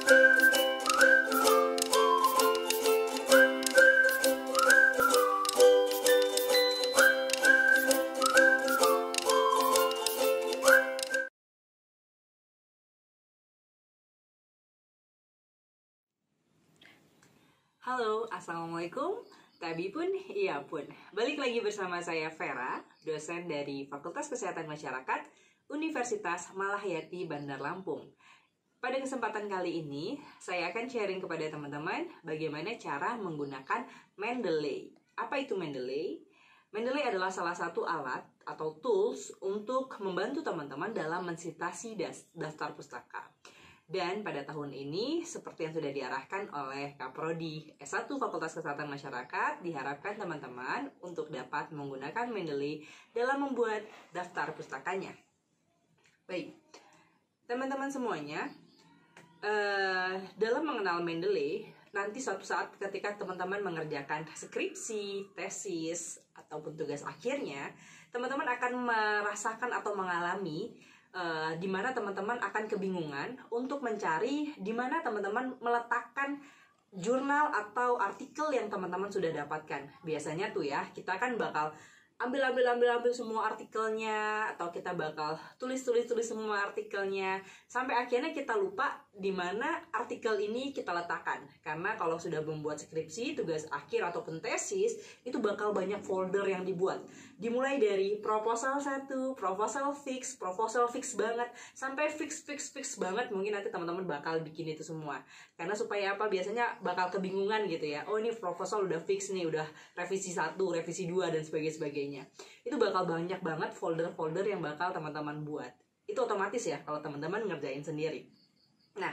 Halo, Assalamualaikum. Tabi pun, iya pun. Balik lagi bersama saya Vera, dosen dari Fakultas Kesehatan Masyarakat, Universitas Malahayati, Bandar Lampung. Pada kesempatan kali ini, saya akan sharing kepada teman-teman bagaimana cara menggunakan Mendeley. Apa itu Mendeley? Mendeley adalah salah satu alat atau tools untuk membantu teman-teman dalam mensitasi daftar pustaka. Dan pada tahun ini, seperti yang sudah diarahkan oleh Kaprodi S1 Fakultas Kesehatan Masyarakat, diharapkan teman-teman untuk dapat menggunakan Mendeley dalam membuat daftar pustakanya. Baik, teman-teman semuanya, dalam mengenal Mendeley, nanti suatu saat ketika teman-teman mengerjakan skripsi, tesis, ataupun tugas akhirnya, teman-teman akan merasakan atau mengalami di mana teman-teman akan kebingungan untuk mencari di mana teman-teman meletakkan jurnal atau artikel yang teman-teman sudah dapatkan. Biasanya tuh ya, kita kan bakal ambil semua artikelnya, atau kita bakal tulis semua artikelnya, sampai akhirnya kita lupa di mana artikel ini kita letakkan. Karena kalau sudah membuat skripsi, tugas akhir ataupun tesis, itu bakal banyak folder yang dibuat. Dimulai dari proposal 1, proposal fix banget, sampai fix banget. Mungkin nanti teman-teman bakal bikin itu semua. Karena supaya apa? Biasanya bakal kebingungan gitu ya. Oh, ini proposal udah fix nih, udah revisi 1, revisi 2, dan sebagainya. Itu bakal banyak banget folder-folder yang bakal teman-teman buat. Itu otomatis ya kalau teman-teman ngerjain sendiri. Nah,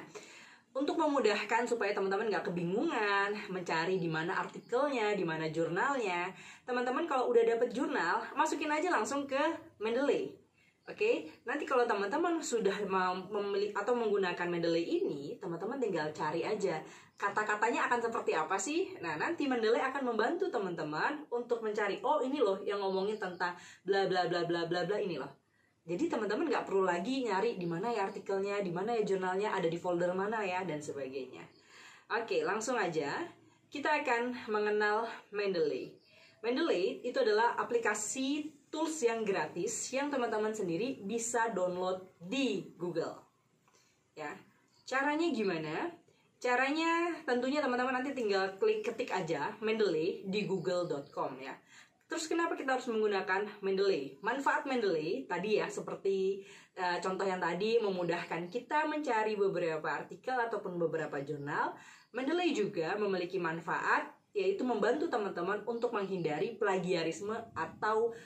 untuk memudahkan supaya teman-teman nggak kebingungan mencari di mana artikelnya, di mana jurnalnya, teman-teman kalau udah dapet jurnal, masukin aja langsung ke Mendeley. Oke, nanti kalau teman-teman sudah memilih atau menggunakan Mendeley ini, teman-teman tinggal cari aja kata-katanya akan seperti apa sih. Nah, nanti Mendeley akan membantu teman-teman untuk mencari, oh ini loh yang ngomongin tentang bla bla bla bla bla bla, ini loh. Jadi teman-teman nggak perlu lagi nyari di mana ya artikelnya, di mana ya jurnalnya, ada di folder mana ya, dan sebagainya. Oke, langsung aja kita akan mengenal Mendeley. Mendeley itu adalah aplikasi tools yang gratis yang teman-teman sendiri bisa download di Google. Ya, caranya gimana? Caranya tentunya teman-teman nanti tinggal ketik aja Mendeley di google.com ya. Terus kenapa kita harus menggunakan Mendeley? Manfaat Mendeley tadi ya, seperti contoh yang tadi, memudahkan kita mencari beberapa artikel ataupun beberapa jurnal. Mendeley juga memiliki manfaat, yaitu membantu teman-teman untuk menghindari plagiarisme atau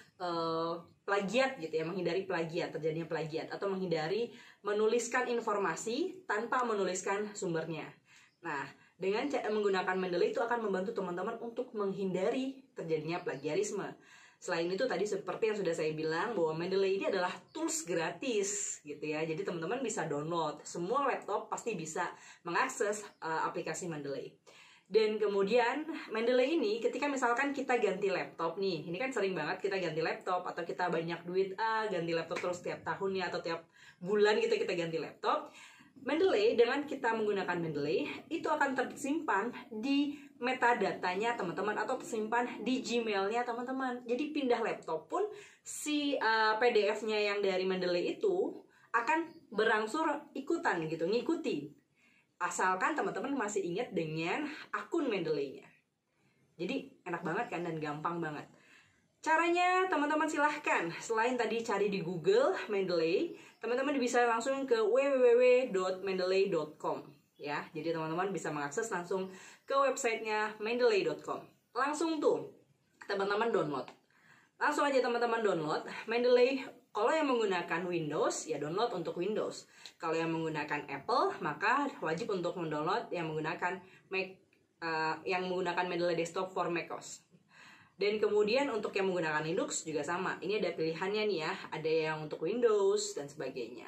plagiat gitu ya, menghindari plagiat, terjadinya plagiat, atau menghindari menuliskan informasi tanpa menuliskan sumbernya. Nah, dengan menggunakan Mendeley itu akan membantu teman-teman untuk menghindari terjadinya plagiarisme. Selain itu tadi seperti yang sudah saya bilang bahwa Mendeley ini adalah tools gratis gitu ya. Jadi teman-teman bisa download. Semua laptop pasti bisa mengakses aplikasi Mendeley. Dan kemudian Mendeley ini ketika misalkan kita ganti laptop nih, ini kan sering banget kita ganti laptop, atau kita banyak duit ganti laptop terus tiap tahunnya atau tiap bulan gitu kita ganti laptop. Mendeley, dengan kita menggunakan Mendeley, itu akan tersimpan di metadatanya teman-teman, atau tersimpan di Gmail-nya teman-teman. Jadi pindah laptop pun si PDF-nya yang dari Mendeley itu akan berangsur ikutan gitu, ngikuti. Asalkan teman-teman masih ingat dengan akun Mendeley-nya. Jadi enak banget kan dan gampang banget. Caranya teman-teman silahkan, selain tadi cari di Google Mendeley, teman-teman bisa langsung ke www.mendeley.com ya. Jadi teman-teman bisa mengakses langsung ke websitenya mendeley.com. Langsung tuh teman-teman download. Langsung aja teman-teman download Mendeley. Kalau yang menggunakan Windows, ya download untuk Windows. Kalau yang menggunakan Apple, maka wajib untuk mendownload yang menggunakan Mendeley Desktop for macOS. Dan kemudian untuk yang menggunakan Linux juga sama. Ini ada pilihannya nih ya. Ada yang untuk Windows dan sebagainya.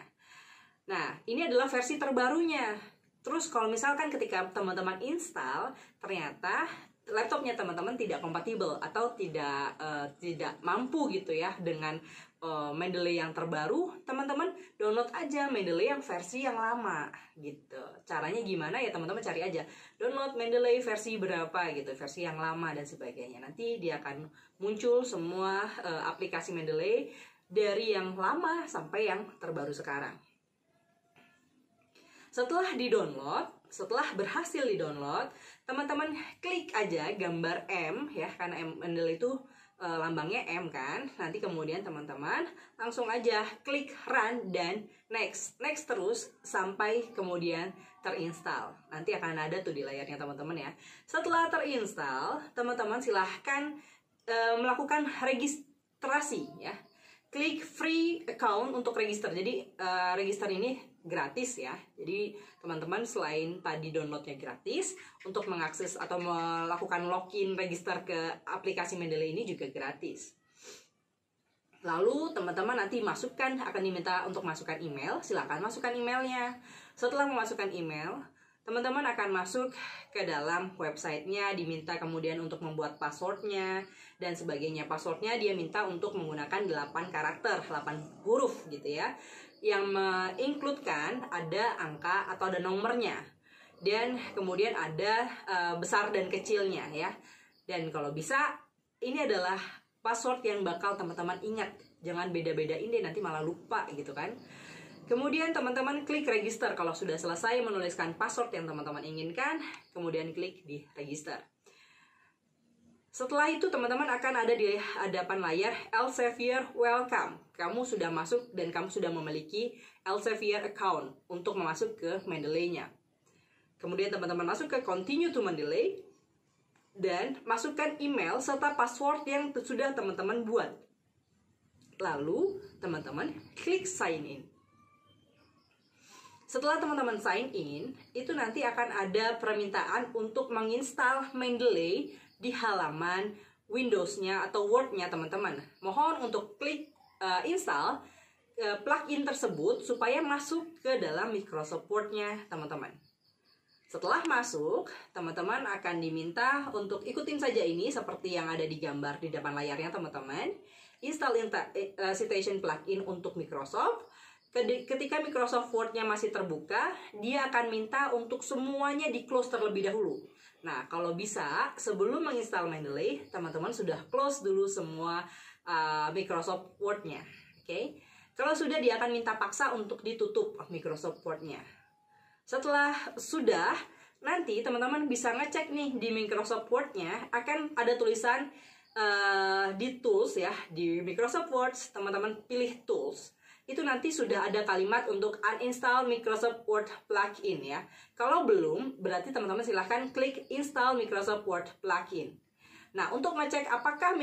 Nah, ini adalah versi terbarunya. Terus kalau misalkan ketika teman-teman install, ternyata laptopnya teman-teman tidak kompatibel atau tidak mampu gitu ya dengan Mendeley yang terbaru, teman-teman download aja Mendeley yang versi yang lama gitu. Caranya gimana ya teman-teman, cari aja download Mendeley versi berapa gitu, versi yang lama dan sebagainya. Nanti dia akan muncul semua aplikasi Mendeley dari yang lama sampai yang terbaru sekarang. Setelah berhasil di-download, teman-teman klik aja gambar M ya, karena Mendeley itu lambangnya M kan. Nanti kemudian teman-teman langsung aja klik run dan next terus sampai kemudian terinstall. Nanti akan ada tuh di layarnya teman-teman ya. Setelah terinstall, teman-teman silahkan melakukan registrasi ya. Klik free account untuk register. Jadi register ini gratis ya. Jadi teman-teman selain tadi downloadnya gratis, untuk mengakses atau melakukan login register ke aplikasi Mendeley ini juga gratis. Lalu teman-teman nanti akan diminta untuk masukkan email. Silakan masukkan emailnya. Setelah memasukkan email, teman-teman akan masuk ke dalam websitenya, diminta kemudian untuk membuat passwordnya dan sebagainya. Passwordnya dia minta untuk menggunakan 8 karakter, 8 huruf gitu ya, yang mengincludekan ada angka atau ada nomornya, dan kemudian ada besar dan kecilnya ya. Dan kalau bisa, ini adalah password yang bakal teman-teman ingat. Jangan beda-bedain deh, nanti malah lupa gitu kan. Kemudian teman-teman klik register kalau sudah selesai menuliskan password yang teman-teman inginkan, kemudian klik di register. Setelah itu teman-teman akan ada di hadapan layar Elsevier Welcome. Kamu sudah masuk dan kamu sudah memiliki Elsevier account untuk masuk ke Mendeley-nya. Kemudian teman-teman masuk ke Continue to Mendeley dan masukkan email serta password yang sudah teman-teman buat. Lalu teman-teman klik sign in. Setelah teman-teman sign in, itu nanti akan ada permintaan untuk menginstal Mendeley di halaman Windows-nya atau Word-nya teman-teman. Mohon untuk klik install plugin tersebut supaya masuk ke dalam Microsoft Word-nya teman-teman. Setelah masuk, teman-teman akan diminta untuk ikutin saja ini seperti yang ada di gambar di depan layarnya teman-teman. Install Citation plugin untuk Microsoft. Ketika Microsoft Word-nya masih terbuka, dia akan minta untuk semuanya di-close terlebih dahulu. Nah, kalau bisa, sebelum menginstal Mendeley, teman-teman sudah close dulu semua Microsoft Word-nya. Oke? Kalau sudah, dia akan minta paksa untuk ditutup Microsoft Word-nya. Setelah sudah, nanti teman-teman bisa ngecek nih di Microsoft Word-nya, akan ada tulisan di Tools ya, di Microsoft Word, teman-teman pilih Tools. Itu nanti sudah ada kalimat untuk uninstall Microsoft Word plugin ya. Kalau belum, berarti teman-teman silahkan klik install Microsoft Word plugin. Nah, untuk ngecek apakah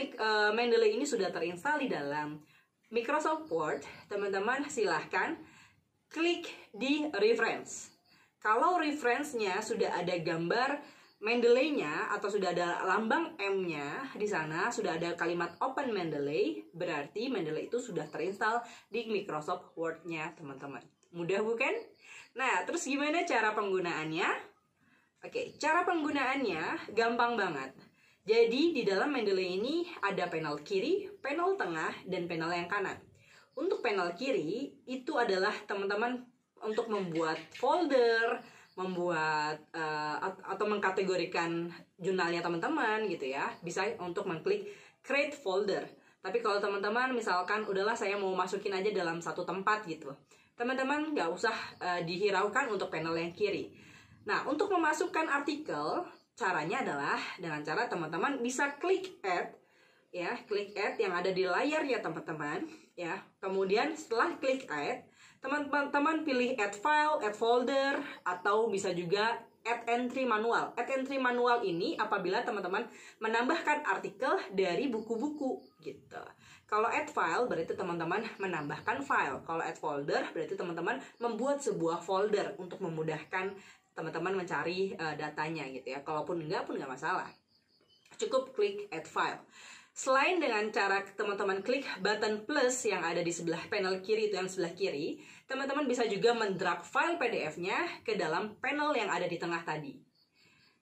Mendeley ini sudah terinstall di dalam Microsoft Word, teman-teman silahkan klik di reference. Kalau reference-nya sudah ada gambar Mendeley-nya atau sudah ada lambang M-nya di sana, sudah ada kalimat Open Mendeley, berarti Mendeley itu sudah terinstall di Microsoft Word-nya, teman-teman. Mudah bukan? Nah, terus gimana cara penggunaannya? Oke, cara penggunaannya gampang banget. Jadi, di dalam Mendeley ini ada panel kiri, panel tengah, dan panel yang kanan. Untuk panel kiri, itu adalah teman-teman untuk membuat folder, membuat atau mengkategorikan jurnalnya teman-teman gitu ya. Bisa untuk mengklik create folder. Tapi kalau teman-teman misalkan udahlah saya mau masukin aja dalam satu tempat gitu, teman-teman nggak usah dihiraukan untuk panel yang kiri. Nah, untuk memasukkan artikel, caranya adalah dengan cara teman-teman bisa klik add ya, klik add yang ada di layar ya teman-teman ya. Kemudian setelah klik add, teman-teman pilih add file, add folder, atau bisa juga add entry manual. Add entry manual ini apabila teman-teman menambahkan artikel dari buku-buku gitu. Kalau add file berarti teman-teman menambahkan file. Kalau add folder berarti teman-teman membuat sebuah folder untuk memudahkan teman-teman mencari datanya gitu ya. Kalaupun enggak pun nggak masalah. Cukup klik add file. Selain dengan cara teman-teman klik button plus yang ada di sebelah panel kiri, itu yang sebelah kiri, teman-teman bisa juga mendrag file PDF-nya ke dalam panel yang ada di tengah tadi.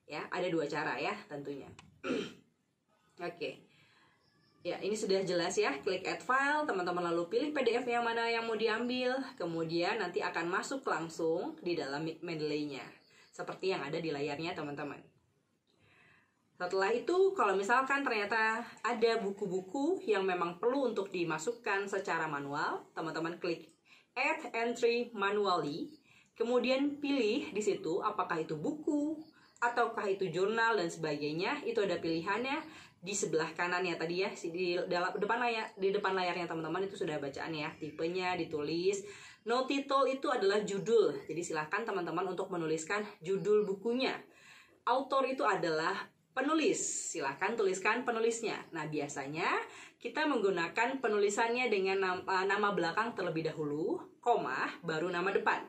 Ya, ada dua cara ya tentunya. Oke. Ya, ini sudah jelas ya. Klik add file, teman-teman lalu pilih PDF yang mana yang mau diambil. Kemudian nanti akan masuk langsung di dalam Mendeley-nya. Seperti yang ada di layarnya teman-teman. Setelah itu, kalau misalkan ternyata ada buku-buku yang memang perlu untuk dimasukkan secara manual, teman-teman klik add entry manually. Kemudian pilih di situ apakah itu buku, ataukah itu jurnal dan sebagainya. Itu ada pilihannya di sebelah kanannya tadi ya, di depan layarnya teman-teman itu sudah bacaan ya, tipenya ditulis. No title itu adalah judul, jadi silahkan teman-teman untuk menuliskan judul bukunya. Author itu adalah penulis, silahkan tuliskan penulisnya. Nah, biasanya kita menggunakan penulisannya dengan nama belakang terlebih dahulu, koma, baru nama depan.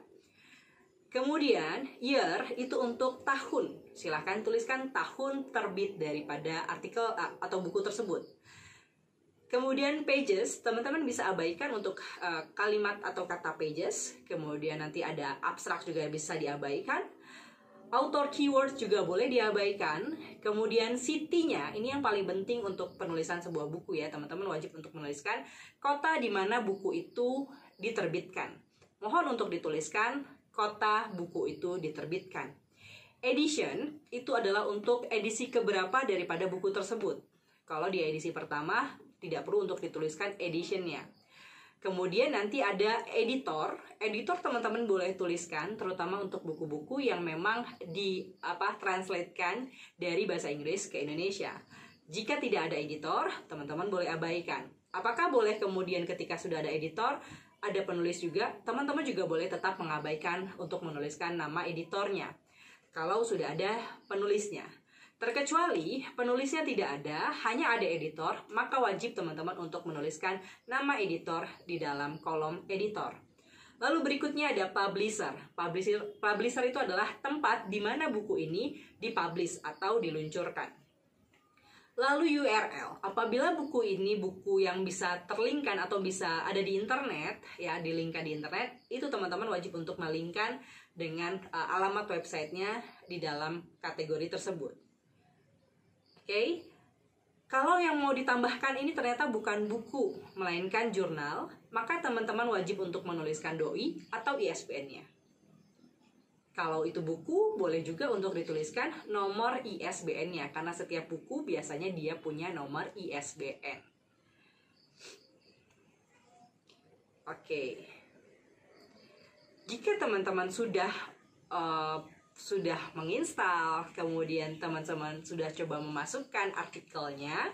Kemudian, year itu untuk tahun. Silahkan tuliskan tahun terbit daripada artikel atau buku tersebut. Kemudian pages, teman-teman bisa abaikan untuk kalimat atau kata pages. Kemudian nanti ada abstrak juga bisa diabaikan. Author keyword juga boleh diabaikan. Kemudian city-nya, ini yang paling penting untuk penulisan sebuah buku ya. Teman-teman wajib untuk menuliskan kota di mana buku itu diterbitkan. Mohon untuk dituliskan kota buku itu diterbitkan. Edition itu adalah untuk edisi keberapa daripada buku tersebut. Kalau di edisi pertama tidak perlu untuk dituliskan editionnya. Kemudian nanti ada editor. Editor teman-teman boleh tuliskan terutama untuk buku-buku yang memang translatekan dari bahasa Inggris ke Indonesia. Jika tidak ada editor, teman-teman boleh abaikan. Apakah boleh kemudian ketika sudah ada editor ada penulis juga, teman-teman juga boleh tetap mengabaikan untuk menuliskan nama editornya kalau sudah ada penulisnya. Terkecuali penulisnya tidak ada, hanya ada editor, maka wajib teman-teman untuk menuliskan nama editor di dalam kolom editor. Lalu berikutnya ada publisher. Publisher itu adalah tempat di mana buku ini dipublish atau diluncurkan. Lalu URL, apabila buku ini buku yang bisa terlinkkan atau bisa ada di internet, ya dilinkkan di internet, itu teman-teman wajib untuk melinkkan dengan alamat websitenya di dalam kategori tersebut. Oke, kalau yang mau ditambahkan ini ternyata bukan buku, melainkan jurnal, maka teman-teman wajib untuk menuliskan doi atau ISBN-nya. Kalau itu buku, boleh juga untuk dituliskan nomor ISBN-nya, karena setiap buku biasanya dia punya nomor ISBN. Oke. Jika teman-teman sudah menginstal, kemudian teman-teman sudah coba memasukkan artikelnya,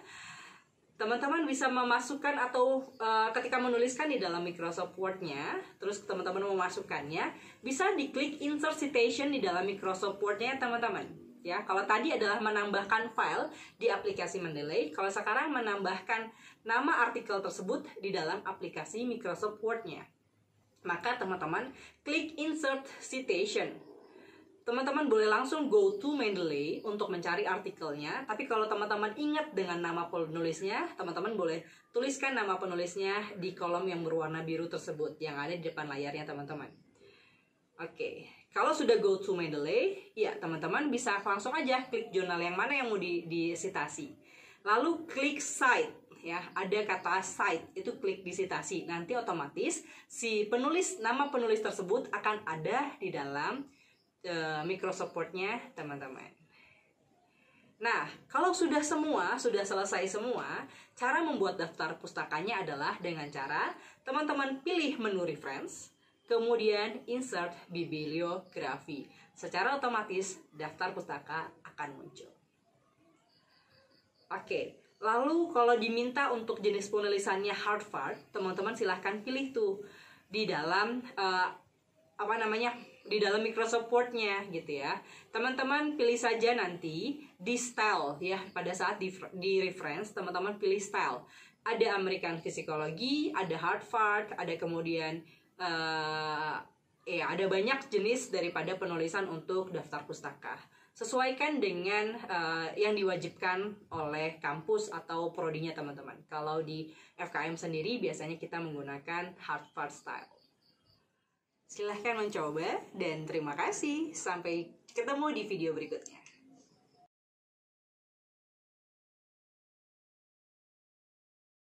teman-teman bisa memasukkan atau ketika menuliskan di dalam Microsoft Word-nya, terus teman-teman memasukkannya, bisa diklik Insert Citation di dalam Microsoft Word-nya teman-teman. Ya, kalau tadi adalah menambahkan file di aplikasi Mendeley, kalau sekarang menambahkan nama artikel tersebut di dalam aplikasi Microsoft Word-nya. Maka teman-teman klik Insert Citation. Teman-teman boleh langsung go to Mendeley untuk mencari artikelnya. Tapi kalau teman-teman ingat dengan nama penulisnya, teman-teman boleh tuliskan nama penulisnya di kolom yang berwarna biru tersebut yang ada di depan layarnya teman-teman. Oke, kalau sudah go to Mendeley, ya teman-teman bisa langsung aja klik jurnal yang mana yang mau disitasi. Lalu klik cite. Ya, ada kata cite, itu klik di citasi. Nanti otomatis si nama penulis tersebut akan ada di dalam Microsoft Word-nya teman-teman. Nah, kalau sudah selesai semua, cara membuat daftar pustakanya adalah dengan cara teman-teman pilih menu reference, kemudian insert bibliografi. Secara otomatis daftar pustaka akan muncul. Oke, lalu kalau diminta untuk jenis penulisannya Harvard, teman-teman silahkan pilih tuh di dalam di dalam Microsoft Word-nya gitu ya. Teman-teman pilih saja nanti di style ya. Pada saat di reference, teman-teman pilih style. Ada American Psychology, ada Harvard, ada kemudian ada banyak jenis daripada penulisan untuk daftar pustaka. Sesuaikan dengan yang diwajibkan oleh kampus atau prodinya teman-teman. Kalau di FKM sendiri biasanya kita menggunakan Harvard style. Silahkan mencoba dan terima kasih. Sampai ketemu di video berikutnya.